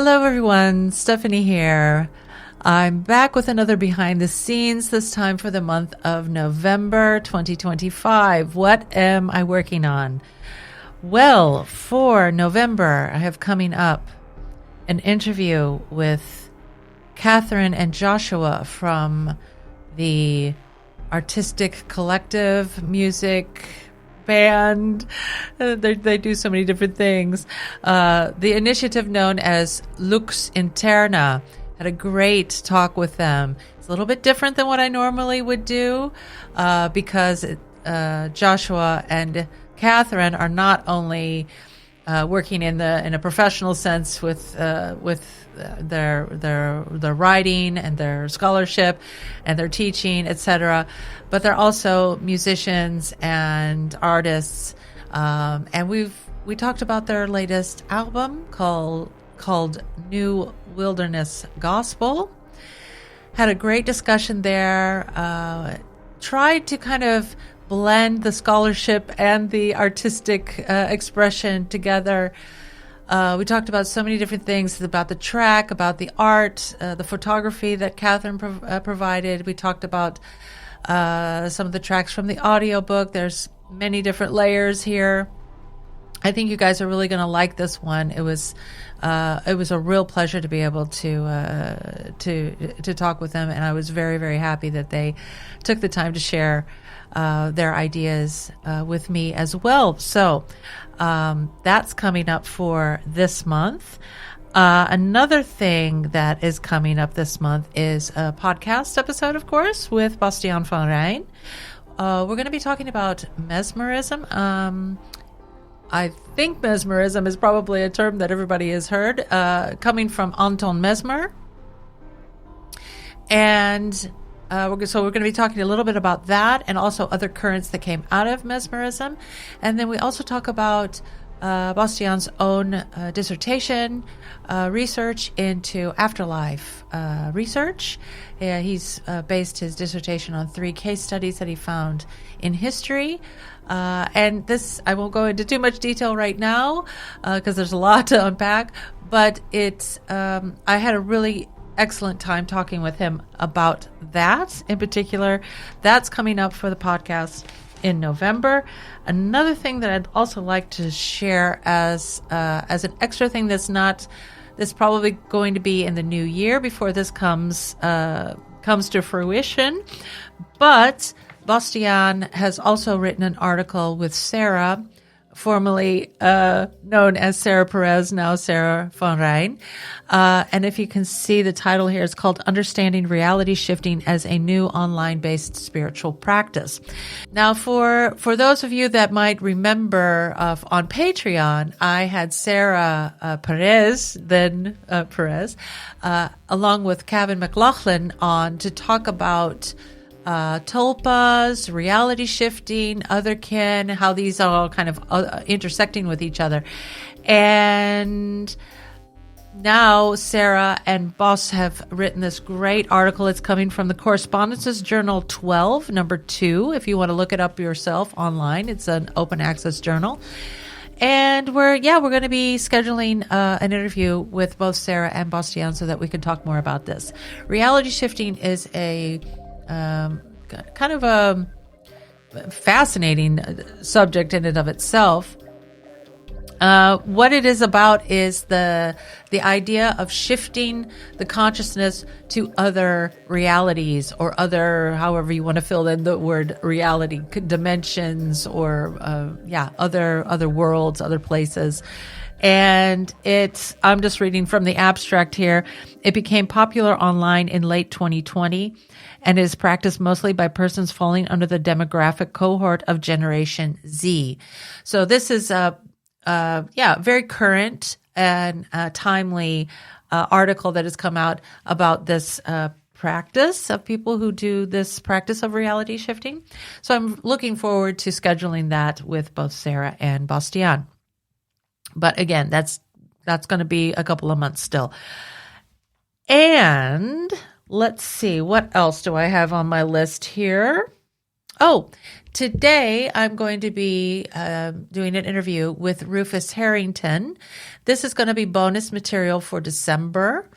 Hello, everyone. Stephanie here. I'm back with another behind the scenes, this time for the month of November 2025. What am I working on? Well, for November, I have coming up an interview with Kathryn and Joshua from the artistic collective music band. They do so many different things. The initiative known as Lux Interna. Had a great talk with them. It's a little bit different than what I normally would do because Joshua and Kathryn are not only working in a professional sense with their writing and their scholarship and their teaching, etc., but they're also musicians and artists. And we talked about their latest album called New Wilderness Gospel. Had a great discussion there. Tried to kind of blend the scholarship and the artistic expression together. We talked about so many different things, about the track, about the art, the photography that Kathryn provided. We talked about some of the tracks from the audiobook. There's many different layers here. I think you guys are really going to like this one. It was a real pleasure to be able to talk with them, and I was very, very happy that they took the time to share their ideas with me as well. So that's coming up for this month. Another thing that is coming up this month is a podcast episode, of course, with Bastiaan van Rijn. We're going to be talking about mesmerism. I think mesmerism is probably a term that everybody has heard, coming from Anton Mesmer. And we're going to be talking a little bit about that and also other currents that came out of mesmerism. And then we also talk about Bastiaan's own dissertation research into afterlife research. He's based his dissertation on 3 case studies that he found in history. And this, I won't go into too much detail right now because there's a lot to unpack. But I had a really excellent time talking with him about that in particular. That's coming up for the podcast in November. Another thing that I'd also like to share as an extra thing that's probably going to be in the new year before this comes to fruition. But Bastiaan has also written an article with Sarah, formerly known as Sarah Perez, now Sarah van Rijn. And if you can see the title here, it's called Understanding Reality Shifting as a New Online-Based Spiritual Practice. Now, for those of you that might remember on Patreon, I had Sarah Perez, along with Kevin McLaughlin on to talk about tulpas, reality shifting, otherkin, how these are all kind of intersecting with each other. And now Sarah and Boss have written this great article. It's coming from the Correspondences Journal 12, number 2. If you want to look it up yourself online, it's an open access journal. And we're going to be scheduling an interview with both Sarah and Bastiaan so that we can talk more about this. Reality shifting is a kind of a fascinating subject in and of itself. What it is about is the idea of shifting the consciousness to other realities or other, however you want to fill in the word reality, dimensions or other worlds, other places. And I'm just reading from the abstract here. It became popular online in late 2020 and is practiced mostly by persons falling under the demographic cohort of Generation Z. So this is a very current and timely article that has come out about this practice of people who do this practice of reality shifting. So I'm looking forward to scheduling that with both Sarah and Bastiaan. But again, that's going to be a couple of months still. And let's see, what else do I have on my list here? Oh, Today, I'm going to be doing an interview with Rufus Harrington. This is going to be bonus material for December.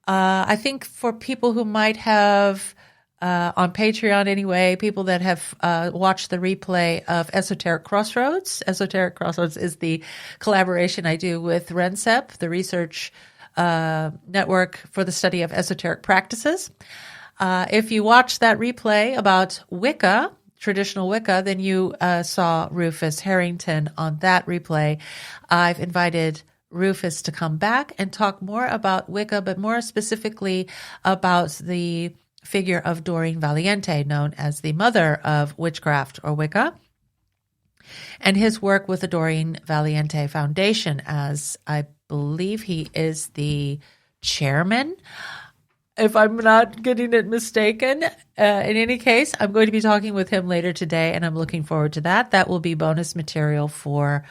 I think for people who might have, on Patreon anyway, people that have watched the replay of Esoteric Crossroads. Esoteric Crossroads is the collaboration I do with RENCEP, the research network for the study of esoteric practices. If you watch that replay about Wicca, traditional Wicca, then you saw Rufus Harrington on that replay. I've invited Rufus to come back and talk more about Wicca, but more specifically about the figure of Doreen Valiente, known as the mother of witchcraft or Wicca, and his work with the Doreen Valiente Foundation, as I believe he is the chairman, if I'm not getting it mistaken. In any case, I'm going to be talking with him later today, and I'm looking forward to that. That will be bonus material for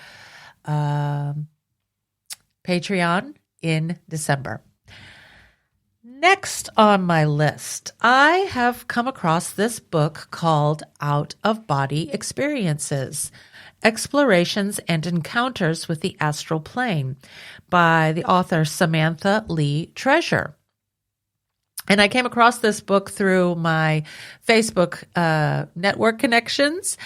Patreon in December. Next on my list, I have come across this book called Out of Body Experiences, Explorations and Encounters with the Astral Plane by the author Samantha Lee Treasure. And I came across this book through my Facebook network connections.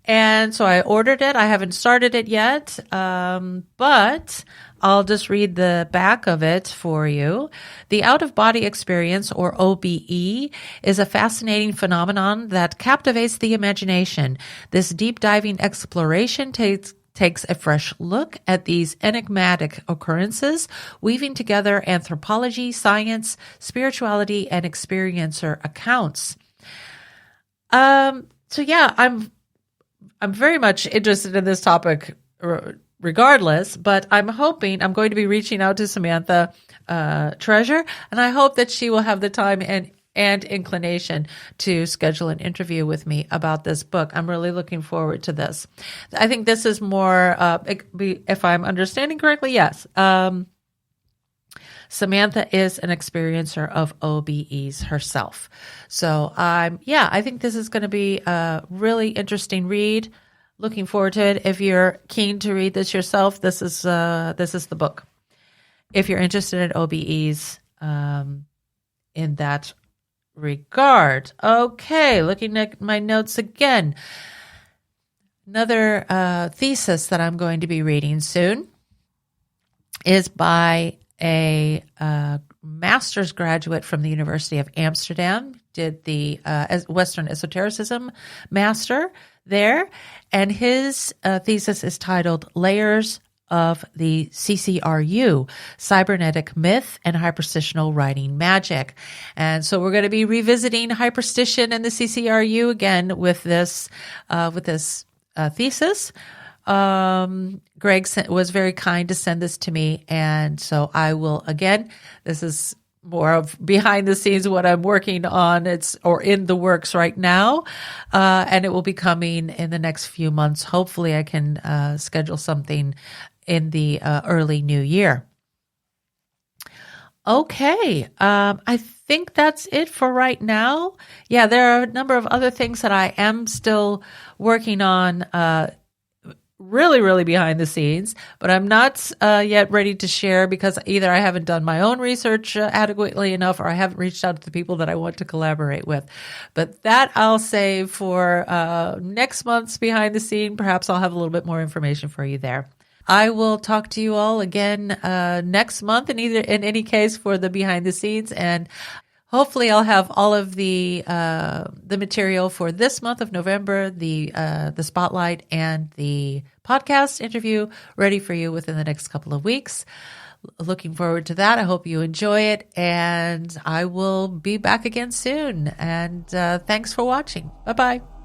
And so I ordered it. I haven't started it yet, but I'll just read the back of it for you. The out-of-body experience, or OBE, is a fascinating phenomenon that captivates the imagination. This deep-diving exploration takes a fresh look at these enigmatic occurrences, weaving together anthropology, science, spirituality, and experiencer accounts. So yeah, I'm very much interested in this topic regardless, but I'm hoping I'm going to be reaching out to Samantha Treasure, and I hope that she will have the time and inclination to schedule an interview with me about this book. I'm really looking forward to this. I think this is more, if I'm understanding correctly, yes. Samantha is an experiencer of OBEs herself. So I think this is going to be a really interesting read. Looking forward to it. If you're keen to read this yourself, this is the book. If you're interested in OBEs, in that regard. Okay, looking at my notes again. Another thesis that I'm going to be reading soon is by a master's graduate from the University of Amsterdam, did the Western Esotericism Master there, and his thesis is titled Layers of the CCRU, Cybernetic Myth and Hyperstitional Writing Magic. And so we're going to be revisiting hyperstition and the CCRU again with this thesis. Greg was very kind to send this to me, and so I will, again, this is more of behind the scenes what I'm working on. It's in the works right now, and it will be coming in the next few months. Hopefully I can schedule something in the early new year. Okay, I think that's it for right now. Yeah, there are a number of other things that I am still working on, really, really behind the scenes, but I'm not yet ready to share because either I haven't done my own research adequately enough or I haven't reached out to the people that I want to collaborate with. But that I'll save for next month's behind the scene. Perhaps I'll have a little bit more information for you there. I will talk to you all again next month in any case for the behind the scenes, and hopefully I'll have all of the material for this month of November, the spotlight and the podcast interview ready for you within the next couple of weeks. Looking forward to that. I hope you enjoy it, and I will be back again soon. And thanks for watching. Bye-bye.